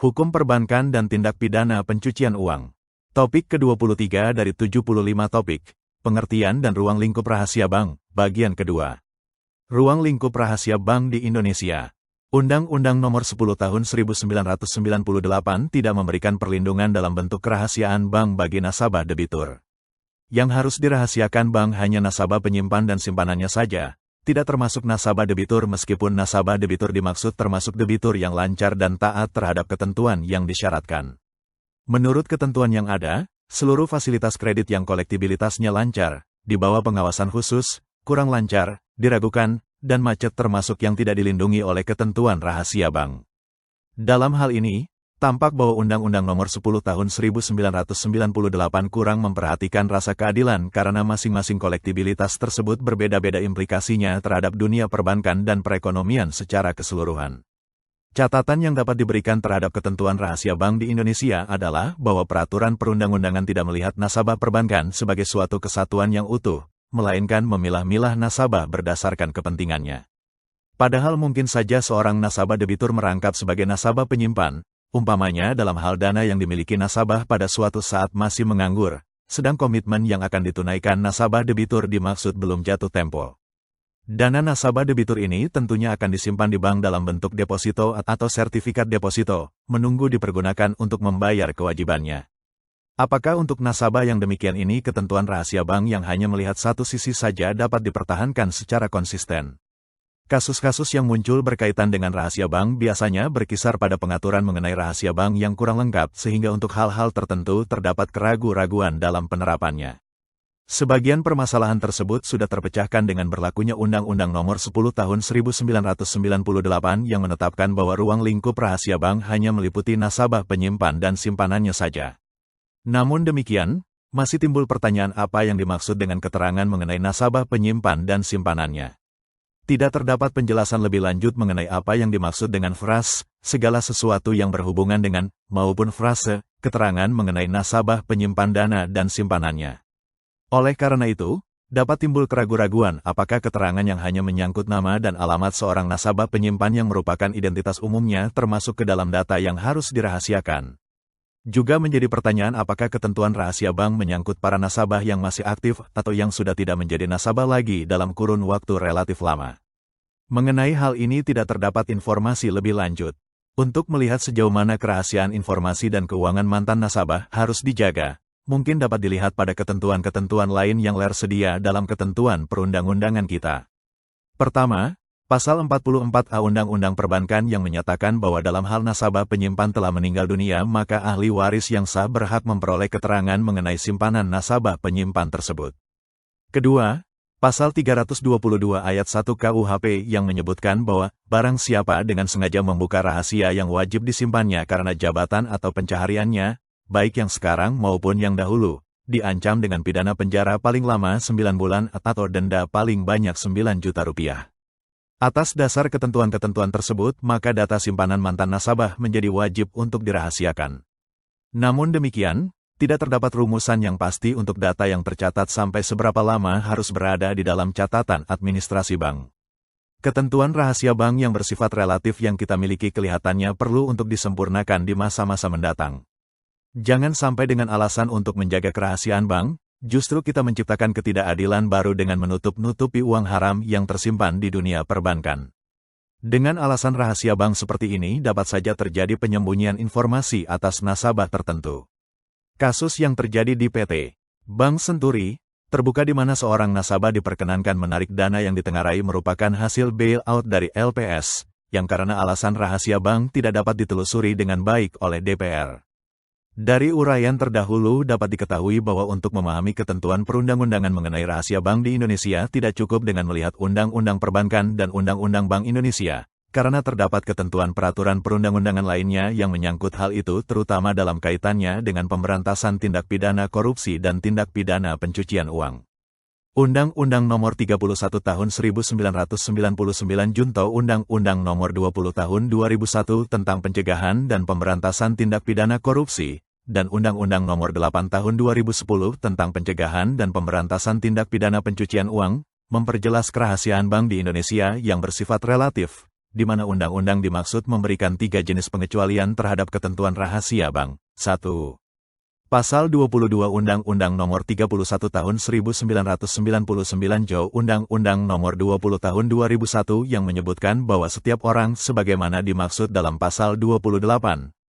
Hukum Perbankan dan Tindak Pidana Pencucian Uang. Topik ke-23 dari 75 topik, pengertian dan ruang lingkup rahasia bank, bagian kedua. Ruang lingkup rahasia bank di Indonesia. Undang-Undang Nomor 10 Tahun 1998 tidak memberikan perlindungan dalam bentuk kerahasiaan bank bagi nasabah debitur. Yang harus dirahasiakan bank hanya nasabah penyimpan dan simpanannya saja, tidak termasuk nasabah debitur meskipun nasabah debitur dimaksud termasuk debitur yang lancar dan taat terhadap ketentuan yang disyaratkan. Menurut ketentuan yang ada, seluruh fasilitas kredit yang kolektibilitasnya lancar, di bawah pengawasan khusus, kurang lancar, diragukan, dan macet termasuk yang tidak dilindungi oleh ketentuan rahasia bank. Dalam hal ini, tampak bahwa Undang-Undang Nomor 10 Tahun 1998 kurang memperhatikan rasa keadilan karena masing-masing kolektibilitas tersebut berbeda-beda implikasinya terhadap dunia perbankan dan perekonomian secara keseluruhan. Catatan yang dapat diberikan terhadap ketentuan rahasia bank di Indonesia adalah bahwa peraturan perundang-undangan tidak melihat nasabah perbankan sebagai suatu kesatuan yang utuh, melainkan memilah-milah nasabah berdasarkan kepentingannya. Padahal mungkin saja seorang nasabah debitur merangkap sebagai nasabah penyimpan, umpamanya dalam hal dana yang dimiliki nasabah pada suatu saat masih menganggur, sedang komitmen yang akan ditunaikan nasabah debitur dimaksud belum jatuh tempo. Dana nasabah debitur ini tentunya akan disimpan di bank dalam bentuk deposito atau sertifikat deposito, menunggu dipergunakan untuk membayar kewajibannya. Apakah untuk nasabah yang demikian ini ketentuan rahasia bank yang hanya melihat satu sisi saja dapat dipertahankan secara konsisten? Kasus-kasus yang muncul berkaitan dengan rahasia bank biasanya berkisar pada pengaturan mengenai rahasia bank yang kurang lengkap sehingga untuk hal-hal tertentu terdapat keraguan-raguan dalam penerapannya. Sebagian permasalahan tersebut sudah terpecahkan dengan berlakunya Undang-Undang Nomor 10 Tahun 1998 yang menetapkan bahwa ruang lingkup rahasia bank hanya meliputi nasabah penyimpan dan simpanannya saja. Namun demikian, masih timbul pertanyaan apa yang dimaksud dengan keterangan mengenai nasabah penyimpan dan simpanannya. Tidak terdapat penjelasan lebih lanjut mengenai apa yang dimaksud dengan frase, segala sesuatu yang berhubungan dengan, maupun frase, keterangan mengenai nasabah penyimpan dana dan simpanannya. Oleh karena itu, dapat timbul keraguan-raguan apakah keterangan yang hanya menyangkut nama dan alamat seorang nasabah penyimpan yang merupakan identitas umumnya termasuk ke dalam data yang harus dirahasiakan. Juga menjadi pertanyaan apakah ketentuan rahasia bank menyangkut para nasabah yang masih aktif atau yang sudah tidak menjadi nasabah lagi dalam kurun waktu relatif lama. Mengenai hal ini tidak terdapat informasi lebih lanjut. Untuk melihat sejauh mana kerahasiaan informasi dan keuangan mantan nasabah harus dijaga, mungkin dapat dilihat pada ketentuan-ketentuan lain yang tersedia dalam ketentuan perundang-undangan kita. Pertama, Pasal 44A Undang-Undang Perbankan yang menyatakan bahwa dalam hal nasabah penyimpan telah meninggal dunia maka ahli waris yang sah berhak memperoleh keterangan mengenai simpanan nasabah penyimpan tersebut. Kedua, Pasal 322 Ayat 1 KUHP yang menyebutkan bahwa barang siapa dengan sengaja membuka rahasia yang wajib disimpannya karena jabatan atau pencahariannya, baik yang sekarang maupun yang dahulu, diancam dengan pidana penjara paling lama 9 bulan atau denda paling banyak 9 juta rupiah. Atas dasar ketentuan-ketentuan tersebut, maka data simpanan mantan nasabah menjadi wajib untuk dirahasiakan. Namun demikian, tidak terdapat rumusan yang pasti untuk data yang tercatat sampai seberapa lama harus berada di dalam catatan administrasi bank. Ketentuan rahasia bank yang bersifat relatif yang kita miliki kelihatannya perlu untuk disempurnakan di masa-masa mendatang. Jangan sampai dengan alasan untuk menjaga kerahasiaan bank, justru kita menciptakan ketidakadilan baru dengan menutup-nutupi uang haram yang tersimpan di dunia perbankan. Dengan alasan rahasia bank seperti ini dapat saja terjadi penyembunyian informasi atas nasabah tertentu. Kasus yang terjadi di PT Bank Senturi, terbuka di mana seorang nasabah diperkenankan menarik dana yang ditengarai merupakan hasil bailout dari LPS, yang karena alasan rahasia bank tidak dapat ditelusuri dengan baik oleh DPR. Dari uraian terdahulu dapat diketahui bahwa untuk memahami ketentuan perundang-undangan mengenai rahasia bank di Indonesia tidak cukup dengan melihat Undang-Undang Perbankan dan Undang-Undang Bank Indonesia, karena terdapat ketentuan peraturan perundang-undangan lainnya yang menyangkut hal itu terutama dalam kaitannya dengan pemberantasan tindak pidana korupsi dan tindak pidana pencucian uang. Undang-Undang Nomor 31 Tahun 1999 Junto Undang-Undang Nomor 20 Tahun 2001 tentang pencegahan dan pemberantasan tindak pidana korupsi, dan Undang-Undang Nomor 8 Tahun 2010 tentang pencegahan dan pemberantasan tindak pidana pencucian uang, memperjelas kerahasiaan bank di Indonesia yang bersifat relatif, di mana undang-undang dimaksud memberikan 3 jenis pengecualian terhadap ketentuan rahasia bank. 1. Pasal 22 Undang-Undang Nomor 31 Tahun 1999 Jo Undang-Undang Nomor 20 Tahun 2001 yang menyebutkan bahwa setiap orang sebagaimana dimaksud dalam Pasal 28,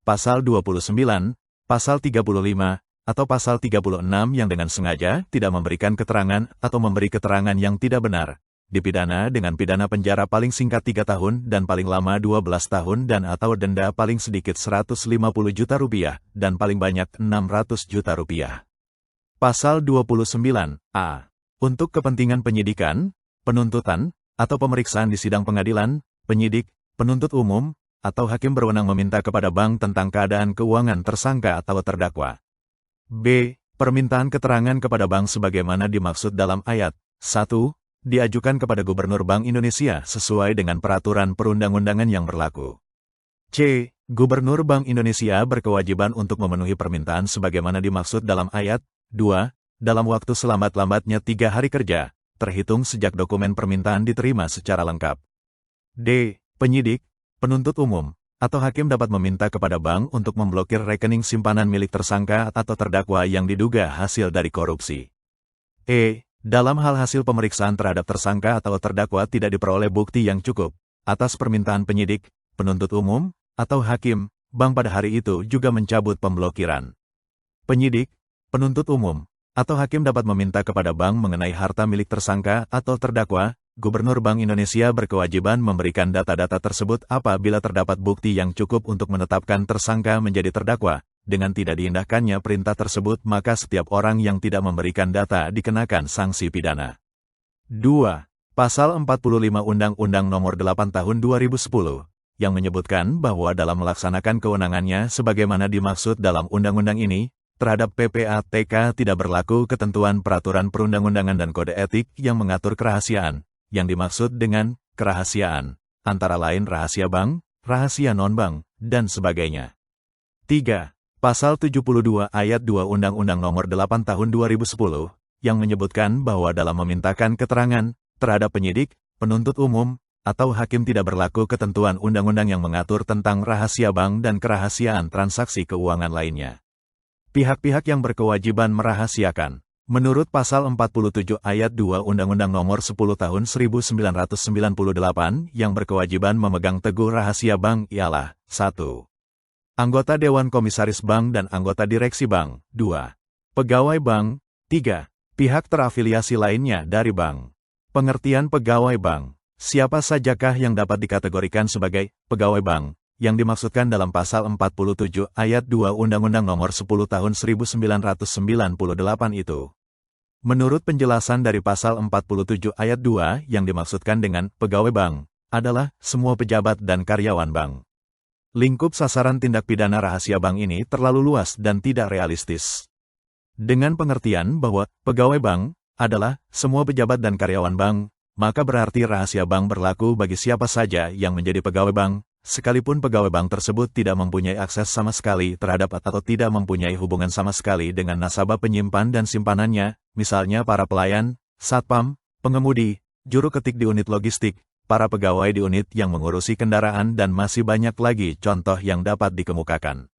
Pasal 29, Pasal 35, atau Pasal 36 yang dengan sengaja tidak memberikan keterangan atau memberi keterangan yang tidak benar, dipidana dengan pidana penjara paling singkat 3 tahun dan paling lama 12 tahun dan atau denda paling sedikit Rp150 juta dan paling banyak Rp600 juta. Pasal 29a. Untuk kepentingan penyidikan, penuntutan, atau pemeriksaan di sidang pengadilan, penyidik, penuntut umum, atau hakim berwenang meminta kepada bank tentang keadaan keuangan tersangka atau terdakwa. B. Permintaan keterangan kepada bank sebagaimana dimaksud dalam ayat 1. Diajukan kepada Gubernur Bank Indonesia sesuai dengan peraturan perundang-undangan yang berlaku. C. Gubernur Bank Indonesia berkewajiban untuk memenuhi permintaan sebagaimana dimaksud dalam ayat 2, dalam waktu selambat-lambatnya 3 hari kerja, terhitung sejak dokumen permintaan diterima secara lengkap. D. Penyidik, penuntut umum, atau hakim dapat meminta kepada bank untuk memblokir rekening simpanan milik tersangka atau terdakwa yang diduga hasil dari korupsi. E. Dalam hal hasil pemeriksaan terhadap tersangka atau terdakwa tidak diperoleh bukti yang cukup, atas permintaan penyidik, penuntut umum, atau hakim, bank pada hari itu juga mencabut pemblokiran. Penyidik, penuntut umum, atau hakim dapat meminta kepada bank mengenai harta milik tersangka atau terdakwa. Gubernur Bank Indonesia berkewajiban memberikan data-data tersebut apabila terdapat bukti yang cukup untuk menetapkan tersangka menjadi terdakwa. Dengan tidak diindahkannya perintah tersebut, maka setiap orang yang tidak memberikan data dikenakan sanksi pidana. 2. Pasal 45 Undang-Undang Nomor 8 Tahun 2010, yang menyebutkan bahwa dalam melaksanakan kewenangannya sebagaimana dimaksud dalam undang-undang ini, terhadap PPATK tidak berlaku ketentuan peraturan perundang-undangan dan kode etik yang mengatur kerahasiaan, yang dimaksud dengan kerahasiaan, antara lain rahasia bank, rahasia non-bank, dan sebagainya. 3. Pasal 72 Ayat 2 Undang-Undang Nomor 8 Tahun 2010, yang menyebutkan bahwa dalam memintakan keterangan terhadap penyidik, penuntut umum, atau hakim tidak berlaku ketentuan undang-undang yang mengatur tentang rahasia bank dan kerahasiaan transaksi keuangan lainnya. Pihak-pihak yang berkewajiban merahasiakan. Menurut Pasal 47 Ayat 2 Undang-Undang Nomor 10 Tahun 1998 yang berkewajiban memegang teguh rahasia bank ialah 1. Anggota Dewan Komisaris Bank dan anggota Direksi Bank. 2. Pegawai Bank. 3. Pihak terafiliasi lainnya dari bank. Pengertian pegawai bank. Siapa sajakah yang dapat dikategorikan sebagai pegawai bank, yang dimaksudkan dalam Pasal 47 Ayat 2 Undang-Undang Nomor 10 Tahun 1998 itu? Menurut penjelasan dari Pasal 47 Ayat 2 yang dimaksudkan dengan pegawai bank, adalah semua pejabat dan karyawan bank. Lingkup sasaran tindak pidana rahasia bank ini terlalu luas dan tidak realistis. Dengan pengertian bahwa pegawai bank adalah semua pejabat dan karyawan bank, maka berarti rahasia bank berlaku bagi siapa saja yang menjadi pegawai bank, sekalipun pegawai bank tersebut tidak mempunyai akses sama sekali terhadap atau tidak mempunyai hubungan sama sekali dengan nasabah penyimpan dan simpanannya, misalnya para pelayan, satpam, pengemudi, juru ketik di unit logistik, para pegawai di unit yang mengurusi kendaraan dan masih banyak lagi contoh yang dapat dikemukakan.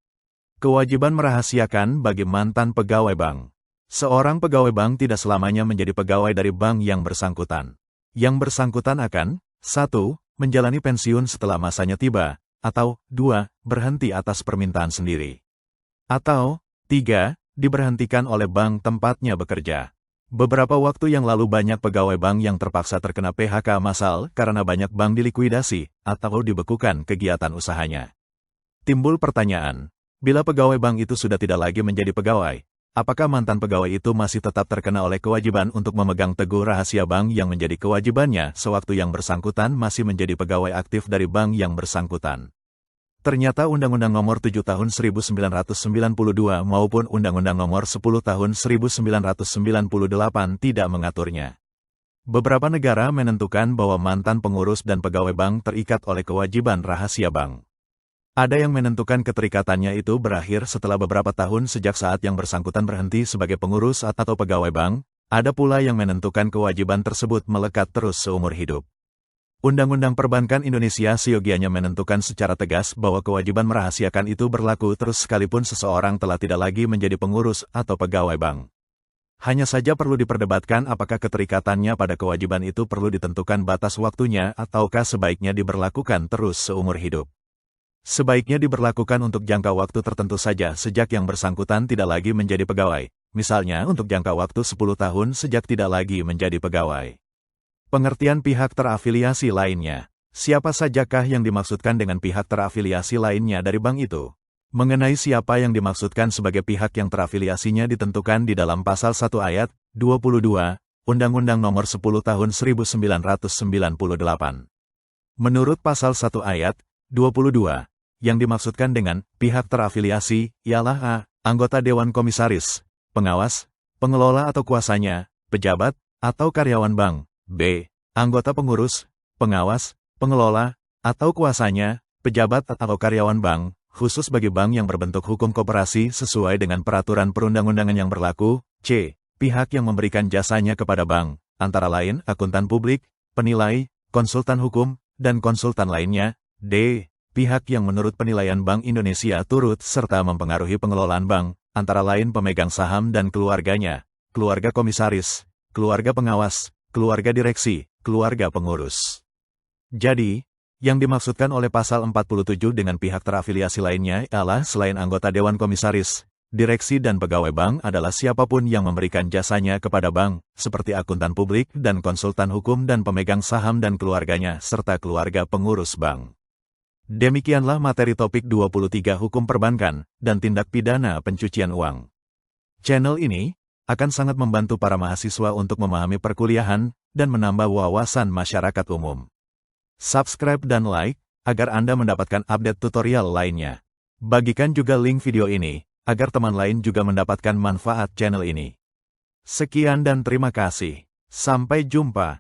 Kewajiban merahasiakan bagi mantan pegawai bank. Seorang pegawai bank tidak selamanya menjadi pegawai dari bank yang bersangkutan. Yang bersangkutan akan 1. Menjalani pensiun setelah masanya tiba, atau 2. Berhenti atas permintaan sendiri. Atau 3. Diberhentikan oleh bank tempatnya bekerja. Beberapa waktu yang lalu banyak pegawai bank yang terpaksa terkena PHK massal karena banyak bank dilikuidasi atau dibekukan kegiatan usahanya. Timbul pertanyaan, bila pegawai bank itu sudah tidak lagi menjadi pegawai, apakah mantan pegawai itu masih tetap terkena oleh kewajiban untuk memegang teguh rahasia bank yang menjadi kewajibannya sewaktu yang bersangkutan masih menjadi pegawai aktif dari bank yang bersangkutan? Ternyata Undang-Undang Nomor 7 Tahun 1992 maupun Undang-Undang Nomor 10 Tahun 1998 tidak mengaturnya. Beberapa negara menentukan bahwa mantan pengurus dan pegawai bank terikat oleh kewajiban rahasia bank. Ada yang menentukan keterikatannya itu berakhir setelah beberapa tahun sejak saat yang bersangkutan berhenti sebagai pengurus atau pegawai bank, ada pula yang menentukan kewajiban tersebut melekat terus seumur hidup. Undang-Undang Perbankan Indonesia seyogianya menentukan secara tegas bahwa kewajiban merahasiakan itu berlaku terus sekalipun seseorang telah tidak lagi menjadi pengurus atau pegawai bank. Hanya saja perlu diperdebatkan apakah keterikatannya pada kewajiban itu perlu ditentukan batas waktunya ataukah sebaiknya diberlakukan terus seumur hidup. Sebaiknya diberlakukan untuk jangka waktu tertentu saja sejak yang bersangkutan tidak lagi menjadi pegawai, misalnya untuk jangka waktu 10 tahun sejak tidak lagi menjadi pegawai. Pengertian pihak terafiliasi lainnya. Siapa sajakah yang dimaksudkan dengan pihak terafiliasi lainnya dari bank itu? Mengenai siapa yang dimaksudkan sebagai pihak yang terafiliasinya ditentukan di dalam pasal 1 ayat 22 Undang-Undang Nomor 10 Tahun 1998. Menurut pasal 1 ayat 22, yang dimaksudkan dengan pihak terafiliasi ialah a. Anggota Dewan Komisaris, pengawas, pengelola atau kuasanya, pejabat, atau karyawan bank. B. Anggota pengurus, pengawas, pengelola, atau kuasanya, pejabat atau karyawan bank, khusus bagi bank yang berbentuk hukum koperasi sesuai dengan peraturan perundang-undangan yang berlaku. C. Pihak yang memberikan jasanya kepada bank, antara lain akuntan publik, penilai, konsultan hukum, dan konsultan lainnya. D. Pihak yang menurut penilaian Bank Indonesia turut serta mempengaruhi pengelolaan bank, antara lain pemegang saham dan keluarganya, keluarga komisaris, keluarga pengawas, keluarga direksi, keluarga pengurus. Jadi, yang dimaksudkan oleh pasal 47 dengan pihak terafiliasi lainnya ialah selain anggota Dewan Komisaris, direksi dan pegawai bank adalah siapapun yang memberikan jasanya kepada bank, seperti akuntan publik dan konsultan hukum dan pemegang saham dan keluarganya serta keluarga pengurus bank. Demikianlah materi topik 23 Hukum Perbankan dan Tindak Pidana Pencucian Uang. Channel ini akan sangat membantu para mahasiswa untuk memahami perkuliahan dan menambah wawasan masyarakat umum. Subscribe dan like, agar Anda mendapatkan update tutorial lainnya. Bagikan juga link video ini, agar teman lain juga mendapatkan manfaat channel ini. Sekian dan terima kasih. Sampai jumpa.